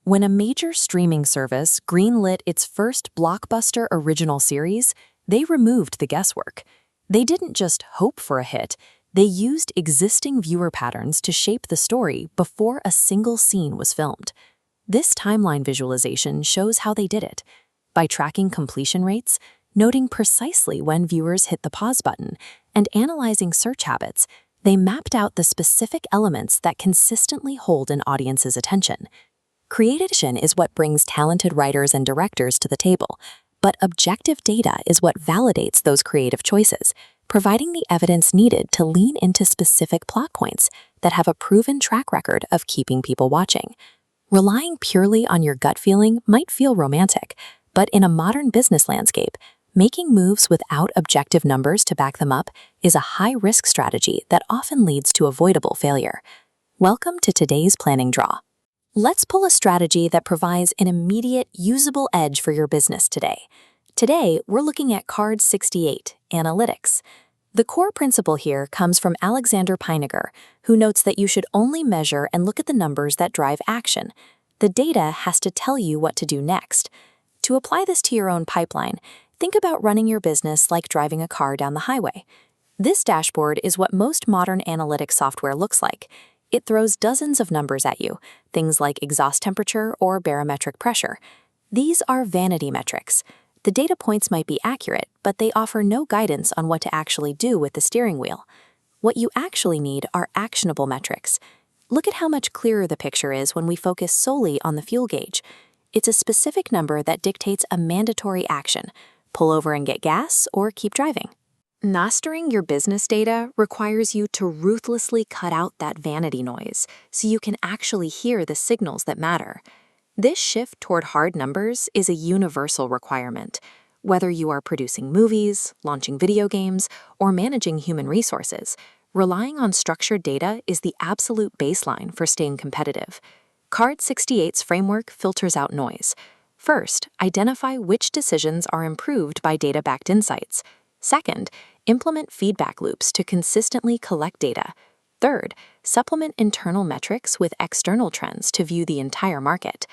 When a major streaming service greenlit its first blockbuster original series, they removed the guesswork. They didn't just hope for a hit, they used existing viewer patterns to shape the story before a single scene was filmed. This timeline visualization shows how they did it. By tracking completion rates, noting precisely when viewers hit the pause button, and analyzing search habits, they mapped out the specific elements that consistently hold an audience's attention. Creation is what brings talented writers and directors to the table, but objective data is what validates those creative choices, providing the evidence needed to lean into specific plot points that have a proven track record of keeping people watching. Relying purely on your gut feeling might feel romantic, but in a modern business landscape, making moves without objective numbers to back them up is a high-risk strategy that often leads to avoidable failure. Welcome to today's planning draw. Let's pull a strategy that provides an immediate, usable edge for your business today. Today, we're looking at Card 68, Analytics. The core principle here comes from Alexander Peiniger, who notes that you should only measure and look at the numbers that drive action. The data has to tell you what to do next. To apply this to your own pipeline, think about running your business like driving a car down the highway. This dashboard is what most modern analytics software looks like. It throws dozens of numbers at you, things like exhaust temperature or barometric pressure. These are vanity metrics. The data points might be accurate, but they offer no guidance on what to actually do with the steering wheel. What you actually need are actionable metrics. Look at how much clearer the picture is when we focus solely on the fuel gauge. It's a specific number that dictates a mandatory action: pull over and get gas or keep driving. Mastering your business data requires you to ruthlessly cut out that vanity noise so you can actually hear the signals that matter. This shift toward hard numbers is a universal requirement. Whether you are producing movies, launching video games, or managing human resources, relying on structured data is the absolute baseline for staying competitive. Card 68's framework filters out noise. First, identify which decisions are improved by data-backed insights. Second, implement feedback loops to consistently collect data. Third, supplement internal metrics with external trends to view the entire market.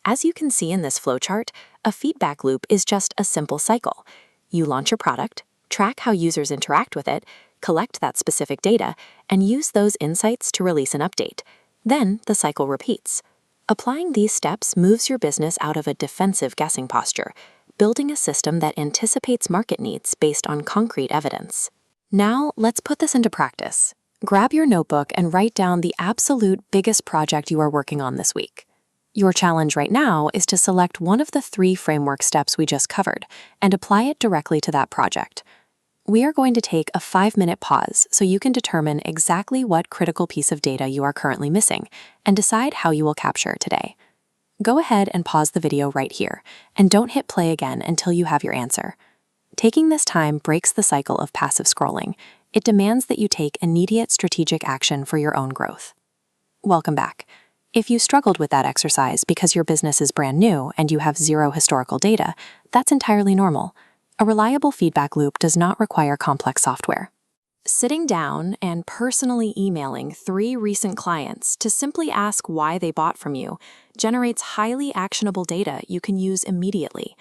As you can see in this flowchart, a feedback loop is just a simple cycle. You launch your product, track how users interact with it, collect that specific data, and use those insights to release an update. Then the cycle repeats. Applying these steps moves your business out of a defensive guessing posture, building a system that anticipates market needs based on concrete evidence. Now, let's put this into practice. Grab your notebook and write down the absolute biggest project you are working on this week. Your challenge right now is to select one of the 3 framework steps we just covered and apply it directly to that project. We are going to take a 5-minute pause so you can determine exactly what critical piece of data you are currently missing and decide how you will capture it today. Go ahead and pause the video right here, and don't hit play again until you have your answer. Taking this time breaks the cycle of passive scrolling. It demands that you take immediate strategic action for your own growth. Welcome back. If you struggled with that exercise because your business is brand new and you have zero historical data, that's entirely normal. A reliable feedback loop does not require complex software. Sitting down and personally emailing 3 recent clients to simply ask why they bought from you generates highly actionable data you can use immediately.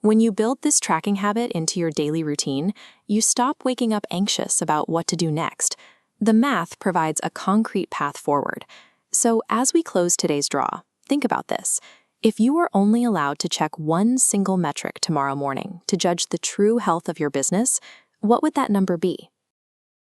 When you build this tracking habit into your daily routine, you stop waking up anxious about what to do next. The math provides a concrete path forward. So as we close today's draw, think about this. If you were only allowed to check one single metric tomorrow morning to judge the true health of your business, what would that number be?